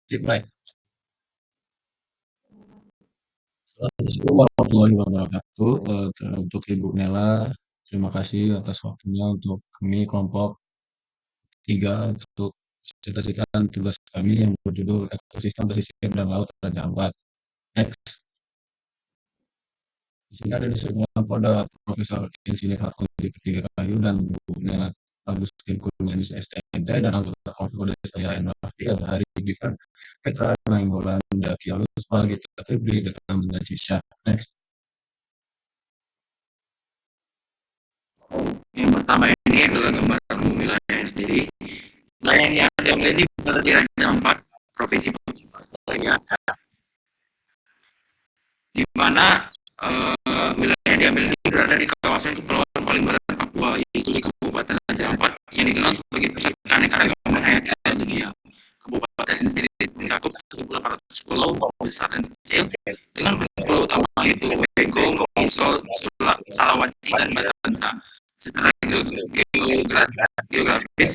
Dimulai. Assalamualaikum warahmatullahi wabarakatuh. Untuk Ibu Nela, terima kasih atas waktunya untuk kami kelompok 3 untuk presentasikan tugas kami yang berjudul Ekosistem Pesisir dan Laut Raja Ampat. Next. Di sini ada disertakan pada Profesor Insinyur Harkodi Ketiga Kayu dan Bu Nela Agustin Kurnianis STMT dan anggota konfigurasi saya NWAFI ada Hari Givan Petra Nainggolan Dakialus sebagai terpilih dengan mengaji. Next. Yang pertama ini adalah gambaran umum wilayahnya sendiri. Wilayah yang diambil ini berada di 4 provinsi lainnya, di mana wilayah yang diambil ini berada di kawasan kepulauan paling barat Papua, yaitu di Kabupaten Raja Ampat yang dikenal sebagai pusat keanekaragaman hayati dunia. Kabupaten ini sendiri mencakup 1.800 pulau besar dan kecil dengan bentuk pulau utama yaitu Bengkong, Misol, Salawati, dan Batanta. Secara geografis,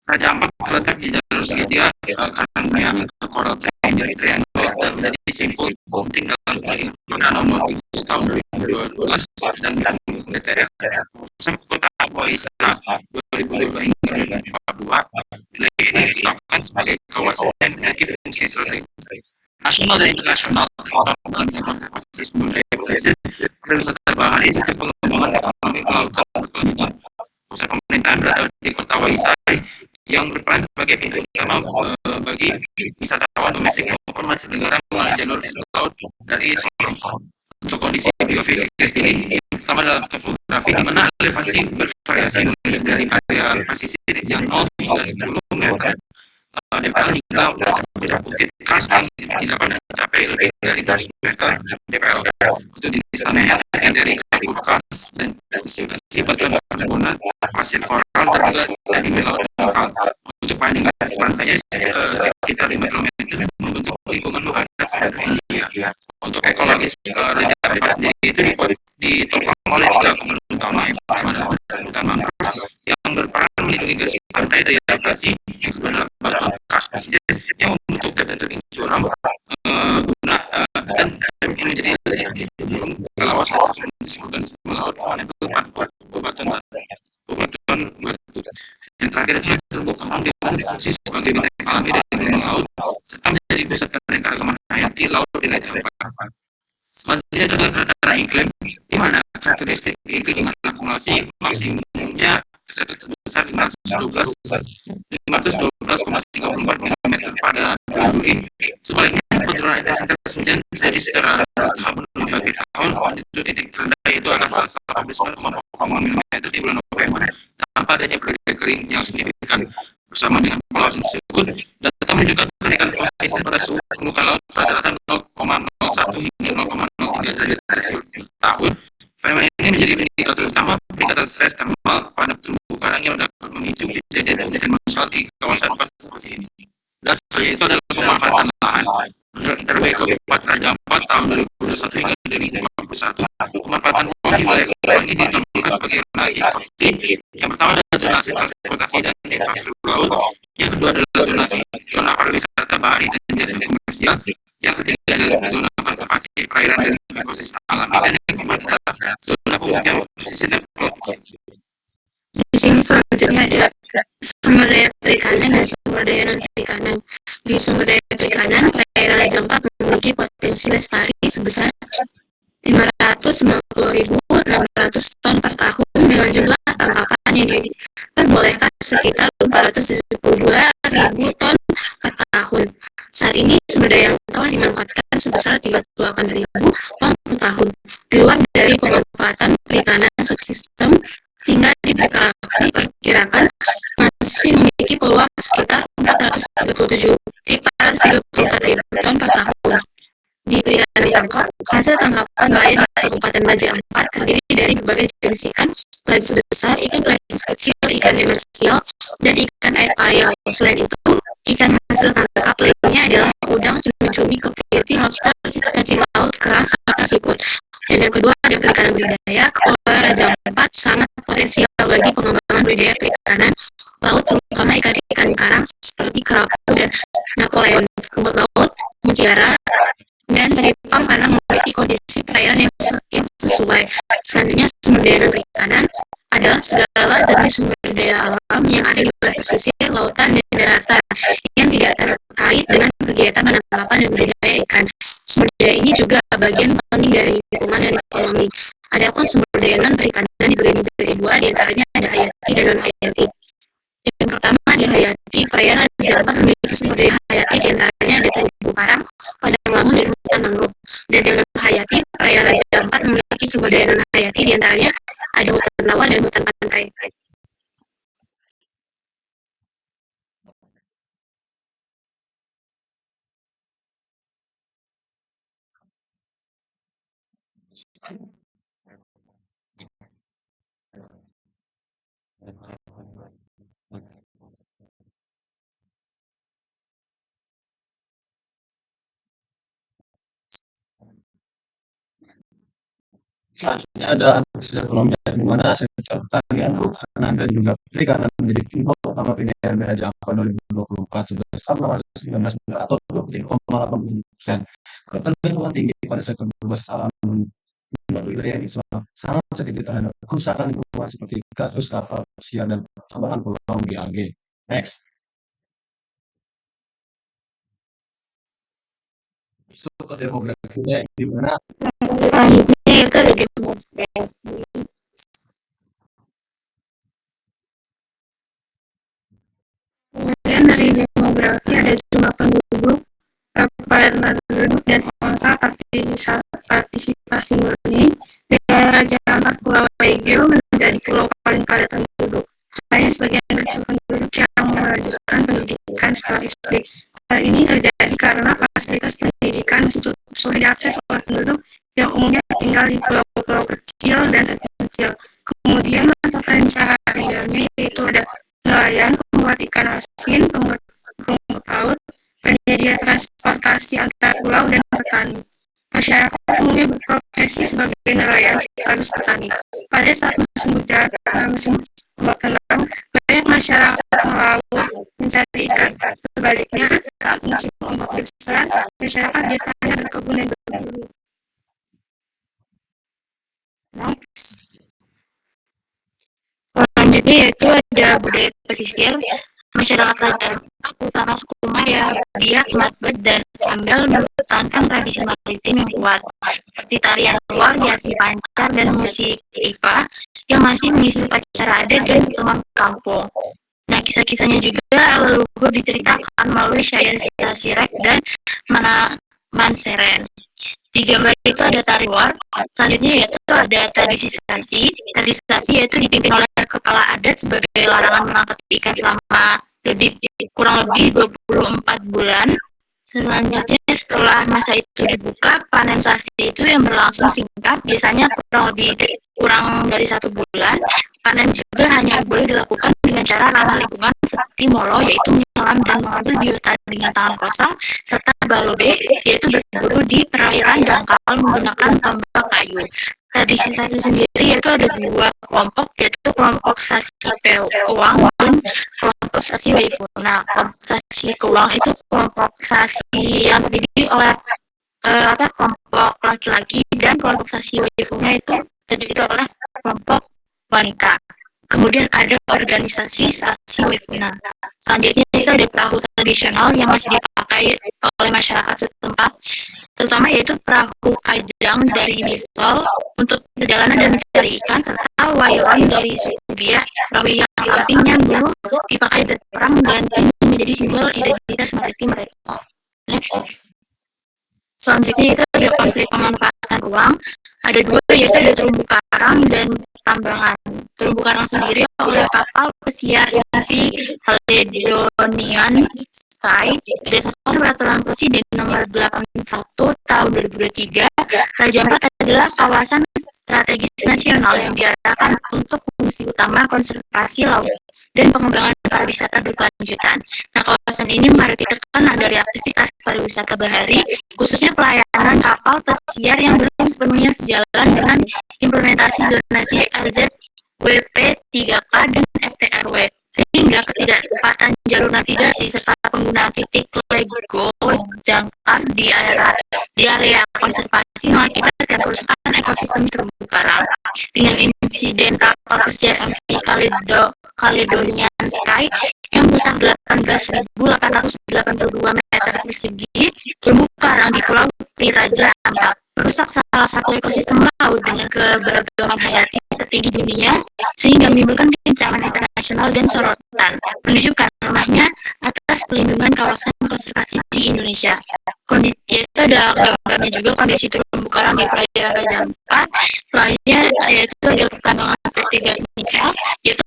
Raja Ampat terletak di jalur segitiga karena coral triangle dan menjadi simpul penting dalam Undang-Undang Nomor 7 Tahun 2012 dan DPR Kota Waisa 2002 hingga 2042. Wilayah ini ditetapkan sebagai kawasan yang memiliki fungsi strategis nasional dan internasional dalam konservasi sumber daya pesisir, pariwisata bahari, serta pengembangan ekonomi kelautan berkelanjutan. Pusat pemerintahan berada di Kota Waisai yang berperan sebagai pintu utama bagi wisatawan domestik maupun mancanegara melalui jalur laut dari Sorong. Untuk kondisi biofisiknya sendiri, pertama adalah topografi di mana elevasi bervariasi mulai dari area pesisir yang 0 hingga 10 meter DPL hingga puncak bukit Kars yang tidak dapat mencapai lebih dari 200 meter DPL. Untuk jenis tanah yang terdiri dari kabut Kars dan sedimentasi batuan perkebunan, pasir koral dan juga sedimen laut lokal. Untuk panjang pantainya sekitar 5 km membentuk lingkungan menghadap Samudra Hindia. Untuk ekologis Raja Ampat sendiri itu ditopang oleh 3 komponen utama. Yang pertama adalah hutan mangrove yang berperan melindungi garis pantai dari abrasi. Yang kedua adalah batuan Kars pesisir yang membentuk dan curam guna dan menjadi kawasan disebutkan laut yang berbuat bebatuan batu. Yang terakhir adalah terumbu karang dengan berfungsi sebagai benteng alami dari gunung laut serta menjadi pusat keanekaragaman hayati laut di Raja Ampat. Selanjutnya adalah dataran iklim, di mana karakteristik iklim dengan akumulasi maksimumnya tercatat sebesar 512,34 mm pada bulan Juli. Sebaliknya, penurunan intensitas hujan terjadi secara bertahap bagi tahun. Untuk titik terendah itu adalah 149,4 mm di bulan November. Tanpa adanya periode kering yang signifikan bersama dengan pulau tersebut, data menunjukkan kenaikan konsisten pada suhu permukaan laut rata-rata 0,01 hingga 0,03 derajat Celcius per tahun. Fenomena ini menjadi indikator utama peningkatan stres termal pada terumbu karang yang dapat memicu kejadian massal di kawasan konservasi ini. Dan selanjutnya itu adalah pemanfaatan lahan. Menurut Interway Kabupaten Raja Ampat tahun 2021 hingga 2021, pemanfaatan uang di wilayah kepulauan ini ditentukan sebagai zonasi seperti yang pertama adalah zonasi transportasi dan infrastruktur laut, yang kedua adalah zonasi zona pariwisata bahari dan jasa komersial, yang ketiga adalah zona konservasi perairan dan ekosistem alami, dan yang keempat adalah zona pemukiman pesisir dan pulau kecil. Di sini selanjutnya ada sumber daya perikanan dan sumber daya non perikanan. Di sumber daya perikanan, perairan Raja Ampat memiliki potensi lestari sebesar 590.600 ton per tahun dengan jumlah tangkapan yang diperbolehkan sekitar 472.000 ton per tahun. Saat ini sumber daya yang telah dimanfaatkan sebesar 38.000 ton per tahun. Di luar dari pemanfaatan perikanan subsistem, sehingga diperkirakan masih memiliki peluang sekitar 434.000 ton per tahun. Di perikanan tangkap, hasil tangkapan nelayan di Kabupaten Raja Ampat terdiri dari berbagai jenis ikan, pelagis besar, ikan pelagis kecil, ikan demersial, dan ikan air payau. Selain itu, ikan hasil tangkap lainnya adalah udang, cumi-cumi, kepiting, lobster, cacing laut, kerang, serta siput. Dan yang kedua ada perikanan budidaya. Kepulauan Raja Ampat sangat potensial bagi pengembangan budidaya perikanan laut, terutama ikan-ikan karang seperti kerapu dan Napoleon. Rumput laut, mutiara, dan teripang karena memiliki kondisi perairan yang sesuai. Selanjutnya, sumber daya perikanan adalah segala jenis sumber daya alam yang ada di pesisir, lautan, dan daratan yang tidak terkait dengan kegiatan penangkapan dan budidaya ikan. Sumber daya ini juga bagian penting dari lingkungan dan ekonomi. Adapun sumber daya non perikanan dibagi menjadi dua, diantaranya ada hayati dan non hayati. Yang pertama ada hayati. Perairan Raja Ampat memiliki sumber daya hayati, diantaranya ada terumbu karang, padang lamun, dan hutan mangrove. Dan yang non hayati, perairan Raja Ampat memiliki sumber daya non hayati, diantaranya ada hutan rawa dan hutan pantai. Selanjutnya ada analisis ekonomi di mana sektor pertanian, perikanan, dan juga perikanan menjadi penyebab utama PDB Raja Ampat 2024 sebesar 619 miliar atau 23,80%. Ketergantungan tinggi pada sektor berbasis alam membuat wilayah Islam sangat sedikit terhadap kerusakan lingkungan seperti kasus kapal pesiar dan pertambangan pulau di AG. Next, struktur demografinya di mana Selanjutnya itu ada demografi. Kemudian dari demografi ada jumlah penduduk, kepadatan penduduk, dan angka partisipasi murni. Wilayah Raja Ampat Pulau Waigeo menjadi pulau paling padat penduduk. Hanya sebagian kecil penduduk yang melanjutkan pendidikan setelah SD. Hal ini terjadi karena fasilitas pendidikan masih cukup sulit diakses oleh penduduk yang umumnya tinggal di pulau-pulau kecil dan terpencil. Kemudian mata pencahariannya yaitu ada nelayan, pembuat ikan asin, pembuat rumput laut, penyedia transportasi antar pulau, dan petani. Masyarakat umumnya berprofesi sebagai nelayan sekaligus petani. Pada saat musim hujan, musim ombak tenang, banyak masyarakat melaut mencari ikan. Sebaliknya, saat musim ombak besar, masyarakat biasanya berkebun dan berburu. Selanjutnya yaitu ada budaya pesisir. Masyarakat Raja utara suku Maya, Biak, Matbet, dan Ambel mempertahankan tradisi maritim yang kuat, seperti tarian luar, jati pancar, dan musik Ipa yang masih mengisi upacara adat dan teman kampung. Nah, kisah-kisahnya juga leluhur diceritakan melalui syair-syair Sirek dan Manseren. Di gambar itu ada tari war. Selanjutnya yaitu ada tradisi sasi. Tradisi sasi yaitu dipimpin oleh kepala adat sebagai larangan menangkap ikan selama kurang lebih 24 bulan. Selanjutnya setelah masa itu dibuka, panen sasi itu yang berlangsung singkat, biasanya kurang dari 1 bulan. Panen juga hanya boleh dilakukan dengan cara ramah lingkungan seperti molo, yaitu menyelam dan mengambil biota dengan tangan kosong, serta balobe, yaitu berburu di perairan dangkal menggunakan tombak kayu. Tradisi sasi sendiri yaitu ada 2 kelompok, yaitu kelompok sasi keuang dan kelompok sasi waifuna. Kelompok sasi keuang itu kelompok sasi yang terdiri oleh kelompok laki-laki, dan kelompok sasi waifuna itu terdiri oleh kelompok wanita. Kemudian ada organisasi sasi waifuna. Selanjutnya itu ada perahu tradisional yang masih dipakai oleh masyarakat setempat, terutama yaitu perahu kajang dari Misol untuk perjalanan dan mencari ikan, serta wairon dari suku Biak. Perahu yang sampingnya dulu dipakai berperang dan ini menjadi simbol identitas maritim mereka. Next. Selanjutnya itu ada konflik pemanfaatan ruang. Ada 2, yaitu ada terumbu karang dan tambangan. Terumbu karang sendiri oleh kapal pesiar MV Caledonian Sky berdasarkan peraturan Presiden nomor 81 tahun 2023. Raja Ampat adalah kawasan strategis nasional yang diarahkan untuk fungsi utama konservasi laut dan pengembangan pariwisata berkelanjutan. Nah, kawasan ini menghadapi tekanan dari aktivitas pariwisata bahari, khususnya pelayanan kapal pesiar yang belum sepenuhnya sejalan dengan implementasi zonasi RZ, WP3K, dan FTRW, sehingga hingga ketidaktepatan jalur navigasi serta penggunaan titik lego jangkar di area konservasi mengakibatkan kerusakan ekosistem terumbu karang. Dengan insiden kapal pesiar MV Caledonian Sky yang merusak 18.882 meter persegi terumbu karang di Pulau Priraja Ampat, merusak salah satu ekosistem laut dengan keberagaman hayati tertinggi dunia, sehingga menimbulkan kecaman internasional dan sorotan, menunjukkan lemahnya atas pelindungan kawasan konservasi di Indonesia. Kondisi itu ada gambarnya juga kondisi terumbu karang di perairan Raja Ampat. Selanjutnya yaitu ada pertambangan PT Nikel, yaitu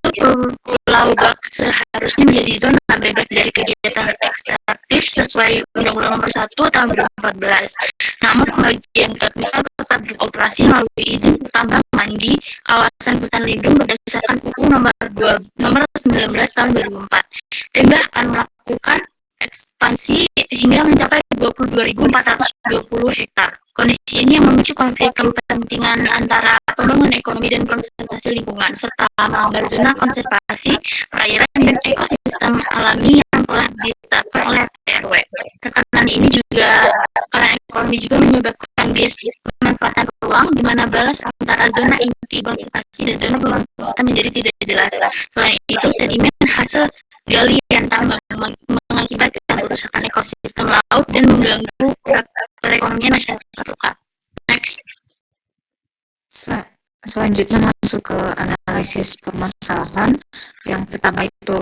Pulau Gak seharusnya menjadi zona bebas dari kegiatan ekstraktif sesuai Undang-Undang Nomor 1 Tahun 2014. Namun pembagian gas nikel tetap beroperasi melalui izin pertambangan di kawasan hutan lindung berdasarkan UU Nomor 19 Tahun 2004 dan bahkan melakukan ekspansi hingga mencapai 22.420 hektar. Kondisi ini yang memicu konflik kepentingan antara pembangunan ekonomi dan konservasi lingkungan, serta melanggar zona konservasi perairan dan ekosistem alami yang telah ditetapkan oleh PRW. Tekanan ini juga karena ekonomi juga menyebabkan bias pemanfaatan ruang, di mana balas antara zona inti konservasi dan zona pemanfaatan menjadi tidak jelas. Selain itu, sedimen hasil galian tambang mengakibatkan kerusakan ekosistem laut dan mengganggu perekonomian masyarakat lokal. Next. Selanjutnya masuk ke analisis permasalahan. Yang pertama itu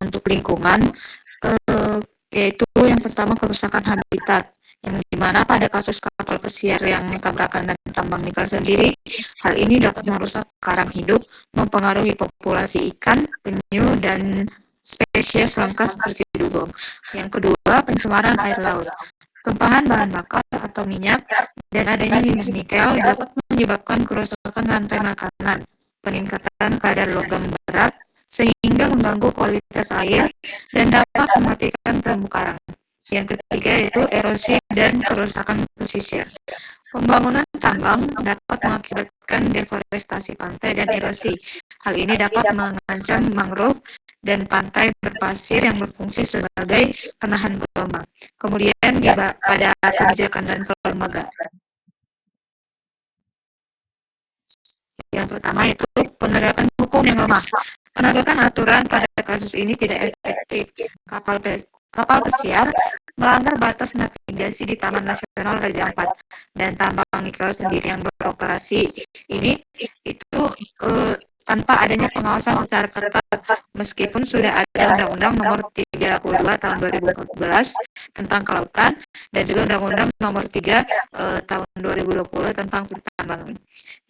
untuk lingkungan, yaitu yang pertama kerusakan habitat, yang dimana pada kasus kapal pesiar yang tabrakan dan tambang nikel sendiri, hal ini dapat merusak karang hidup, mempengaruhi populasi ikan, penyu, dan spesies langka seperti dugong. Yang kedua, pencemaran air laut. Tumpahan bahan bakar atau minyak dan adanya limbah nikel dapat menyebabkan kerusakan rantai makanan, peningkatan kadar logam berat, sehingga mengganggu kualitas air dan dapat mematikan terumbu karang. Yang ketiga yaitu erosi dan kerusakan pesisir. Pembangunan tambang dapat mengakibatkan deforestasi pantai dan erosi. Hal ini dapat mengancam mangrove dan pantai berpasir yang berfungsi sebagai penahan gelombang. Kemudian pada kebijakan dan kelembagaan. Yang pertama itu penegakan hukum yang lemah. Penegakan aturan pada kasus ini tidak efektif. Kapal pesiar melanggar batas navigasi di Taman Nasional Raja Ampat dan tambang nikel sendiri yang beroperasi ini itu tanpa adanya pengawasan secara ketat, meskipun sudah ada Undang-Undang Nomor 32 Tahun 2014 tentang kelautan dan juga Undang-Undang Nomor 3 Tahun 2020 tentang pertambangan.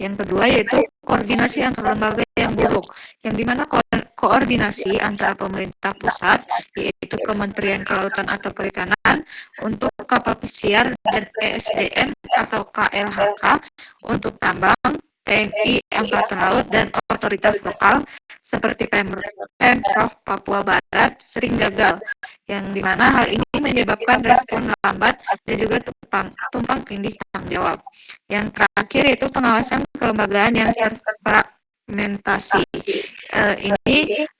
Yang kedua yaitu koordinasi antar lembaga yang buruk, yang dimana koordinasi antara pemerintah pusat, yaitu Kementerian Kelautan atau Perikanan untuk kapal pesiar dan ESDM atau KLHK untuk tambang, TNI, Angkatan Laut, dan otoritas lokal seperti Pemprov Papua Barat sering gagal, yang dimana hal ini menyebabkan respon lambat dan juga tumpang tindih tanggung jawab. Yang terakhir yaitu pengawasan kelembagaan yang terfragmentasi. Ini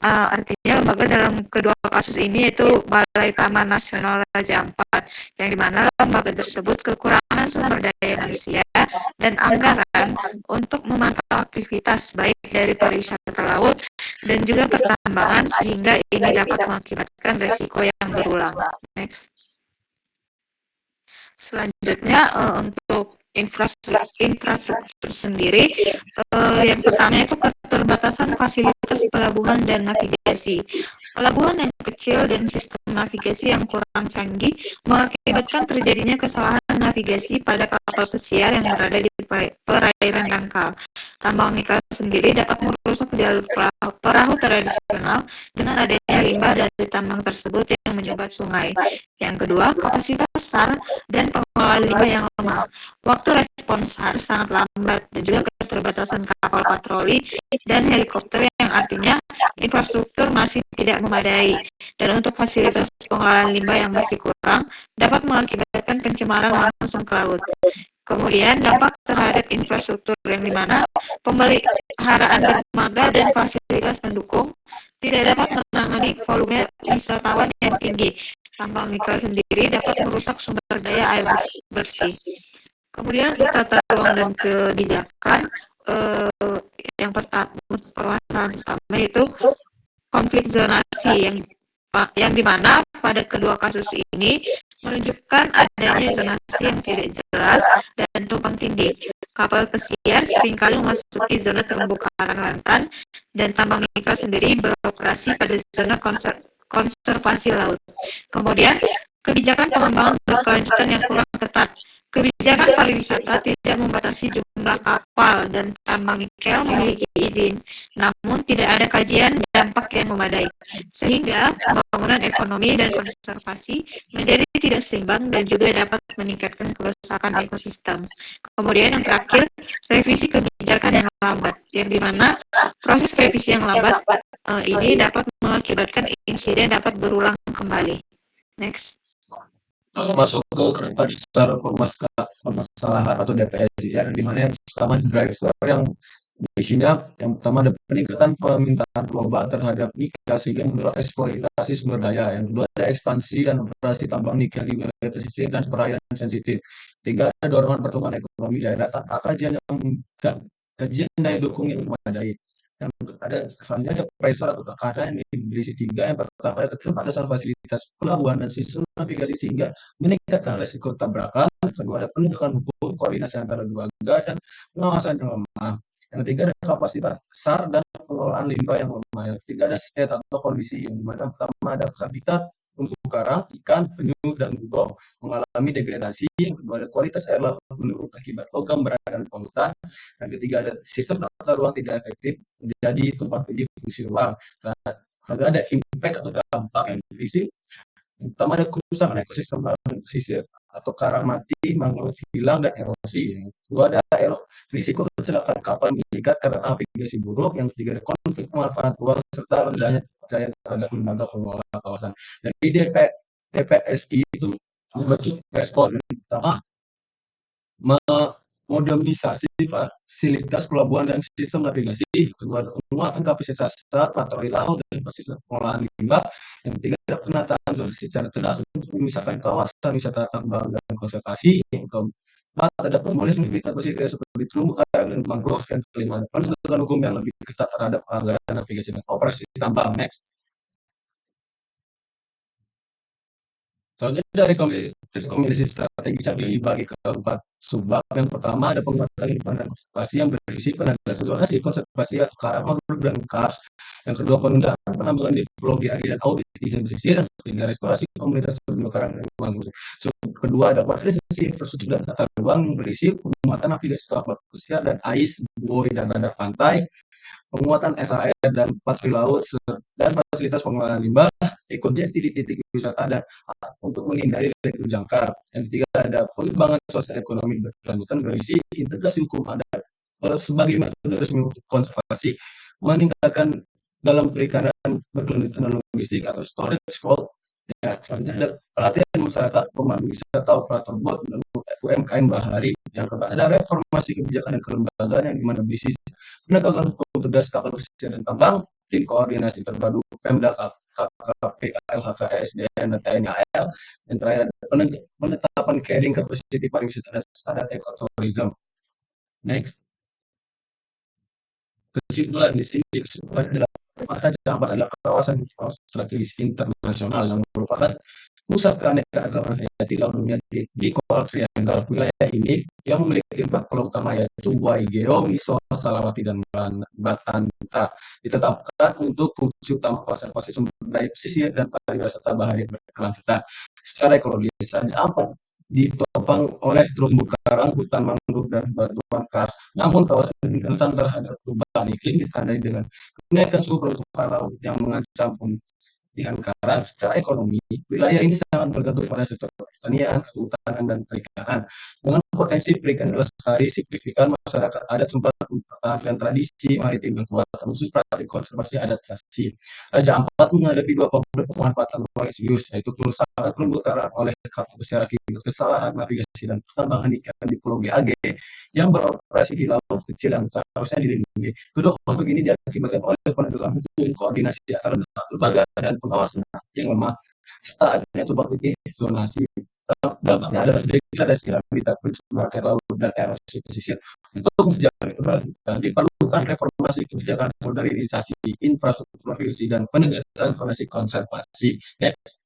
artinya lembaga dalam kedua kasus ini yaitu Balai Taman Nasional Raja Ampat, yang dimana lembaga tersebut kekurangan sumber daya manusia dan anggaran untuk memantau aktivitas baik dari pariwisata laut dan juga pertambangan, sehingga ini dapat mengakibatkan resiko yang berulang. Next. Selanjutnya untuk infrastruktur sendiri, yang pertama itu keterbatasan fasilitas pelabuhan dan navigasi. Pelabuhan yang kecil dan sistem navigasi yang kurang canggih mengakibatkan terjadinya kesalahan navigasi pada kapal pesiar yang berada di perairan dangkal. Tambang nikel sendiri dapat merusak jalur perahu tradisional dengan adanya limbah dari tambang tersebut yang menyumbat sungai. Yang kedua, kapasitas SAR dan pengelolaan limbah yang lemah. Waktu respons SAR sangat lambat dan juga keterbatasan kapal patroli dan helikopter, yang artinya infrastruktur masih tidak memadai. Dan untuk fasilitas pengelolaan limbah yang masih kurang, dapat mengakibatkan pencemaran langsung ke laut. Kemudian dampak terhadap infrastruktur yang dimana pemeliharaan dermaga dan fasilitas pendukung tidak dapat menangani volume wisatawan yang tinggi. Tambang nikel sendiri dapat merusak sumber daya air bersih. Kemudian tata ruang dan kebijakan, yang permasalahan pertama yaitu konflik zonasi yang dimana pada kedua kasus ini menunjukkan adanya zonasi yang tidak jelas dan tumpang tindih. Kapal pesiar seringkali memasuki zona terumbu karang rentan dan tambang nikel sendiri beroperasi pada zona konservasi laut. Kemudian kebijakan pengembangan berkelanjutan yang kurang ketat. Kebijakan pariwisata tidak membatasi jumlah kapal dan tambang nikel memiliki izin, namun tidak ada kajian dampak yang memadai, sehingga pembangunan ekonomi dan konservasi menjadi tidak seimbang dan juga dapat meningkatkan kerusakan ekosistem. Kemudian yang terakhir, revisi kebijakan yang lambat, yang dimana proses revisi yang lambat ini dapat mengakibatkan insiden dapat berulang kembali. Next. Masuk ke tadi secara permasalahan atau DPS ya, di mana yang pertama driver yang isinya yang pertama ada peningkatan permintaan global terhadap nikel sehingga mendorong eksploitasi sumber daya. Yang kedua ada ekspansi dan operasi tambang nikel di wilayah pesisir dan perairan sensitif. Tiga ada dorongan pertumbuhan ekonomi daerah tanpa kajian daya dukung yang memadai. Yang ada kesannya ada pressure atau tekanan yang berisi tiga. Yang pertama ada keterbatasan fasilitas pelabuhan dan sistem navigasi sehingga meningkatkan resiko tabrakan. Yang kedua ada penegakan hukum, koordinasi antara dua negara dan pengawasan yang lemah. Yang ketiga ada kapasitas besar dan pengelolaan limbah yang lemah. Yang ketiga ada state atau kondisi yang dimana pertama ada habitat untuk karang, ikan, penyu, dan dugong mengalami degradasi. Yang kedua ada kualitas air laut menurun akibat logam berada di polutan. Yang ketiga ada sistem tata ruang tidak efektif menjadi tempat uji fungsi ruang. Dan ada impact atau dampak yang berisi. Yang pertama ada kerusakan ekosistem pesisir atau karang mati, mangrove hilang, dan erosi. Yang kedua ada risiko kecelakaan kapal meningkat karena navigasi buruk. Yang ketiga ada konflik pemanfaatan ruang serta rendahnya kepercayaan terhadap lembaga pengelola kawasan. Jadi DPSI itu membentuk respon yang pertama modernisasi fasilitas pelabuhan dan sistem navigasi. Kedua, penguatan kapasitas patroli laut dan fasilitas pengolahan limbah. Yang ketiga, ada penataan zona secara cerdas untuk memisahkan kawasan wisata tambang dan konservasi. Yang keempat, ada pemulihan habitat pesisir seperti terumbu karang dan mangrove. Yang kelima, ada penegakan hukum yang lebih ketat terhadap pelanggaran navigasi dan operasi tambang. Next. Selanjutnya rekomendasi strategis yang dibagi ke 4 subbab. Yang pertama ada penguatan lingkungan dan konservasi yang berisi penegasan zonasi konservasi atau karang, mangrove, dan kars. Yang kedua penundaan penambangan di Pulau Gianyar dan audit izin pesisir. Yang ketiga restorasi komunitas terumbu karang dan mangrove. Kedua ada modernisasi infrastruktur dan tata ruang yang berisi penguatan navigasi kapal pesiar dan AIS, buoy, dan radar pantai. Penguatan SAR dan patroli laut dan fasilitas pengelolaan limbah, ikutnya titik-titik wisata dan untuk menghindari resiko jangkar. Yang ketiga ada pengembangan sosial ekonomi berkelanjutan berisi integrasi hukum adat sebagai metode resmi konservasi, meningkatkan dalam perikanan berkelanjutan dan logistik atau storage cold. Ya, selanjutnya ada pelatihan masyarakat, pemandu wisata, operator bot, dan UMKM bahari. Yang keempat ada reformasi kebijakan dan kelembagaan yang dimana berisi penegakan hukum tegas kapal pesisir dan tambang, tim koordinasi terpadu Pemda, KKP, LHK, SDM, dan TNI AL. Yang terakhir penetapan carrying capacity pariwisata dan standar ekoturism. Next. Kesimpulan di sini adalah Jakarta adalah kawasan strategis internasional yang merupakan pusat keanekaragaman hayati laut dunia di Coral Triangle. Wilayah ini yang memiliki 4 pulau utama yaitu Waigeo, Miso, Salawati, dan Batanta ditetapkan untuk fungsi utama konservasi sumber daya pesisir dan pariwisata bahari berkelanjutan. Secara ekologis apa ditopang oleh terumbu karang, hutan mangrove, dan batuan kars. Namun kawasan ini rentan terhadap perubahan iklim ditandai dengan kenaikan suhu permukaan laut yang mengancam penghentian karang. Secara ekonomi, wilayah ini sangat bergantung pada sektor pertanian, kehutanan, dan perikanan. Dengan potensi perikanan lestari signifikan, masyarakat adat sempat mempertahankan tradisi maritim yang kuat, termasuk praktik konservasi adaptasi. Raja Ampat menghadapi dua konflik pemanfaatan proyek serius, yaitu kerusakan terumbu karang oleh kapal pesiar akibat kesalahan navigasi dan pertambangan ikan di Pulau BAG yang beroperasi di laut kecil yang seharusnya dilindungi. Kedua konflik ini diakibatkan oleh penegakan hukum, koordinasi antara lembaga dan pengawasan yang lemah, serta adanya tumpang tindih zonasi. Dampaknya adalah degradasi habitat pencemaran air laut dan erosi pesisir. Untuk menjaga keberlanjutan, diperlukan reformasi kebijakan, modernisasi infrastruktur navigasi, dan penegasan fondasi konservasi. Next.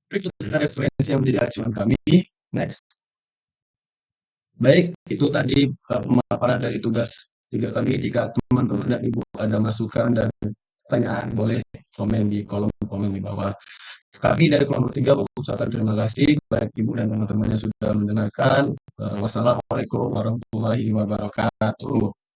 Berikut adalah referensi yang menjadi acuan kami. Next. Baik, itu tadi pemaparan dari tugas tiga kami. Jika teman-teman dan ibu ada masukan dan pertanyaan, boleh komen di kolom komen di bawah. Kami dari kelompok 3 mengucapkan terima kasih baik ibu dan teman-teman yang sudah mendengarkan. Wassalamualaikum warahmatullahi wabarakatuh.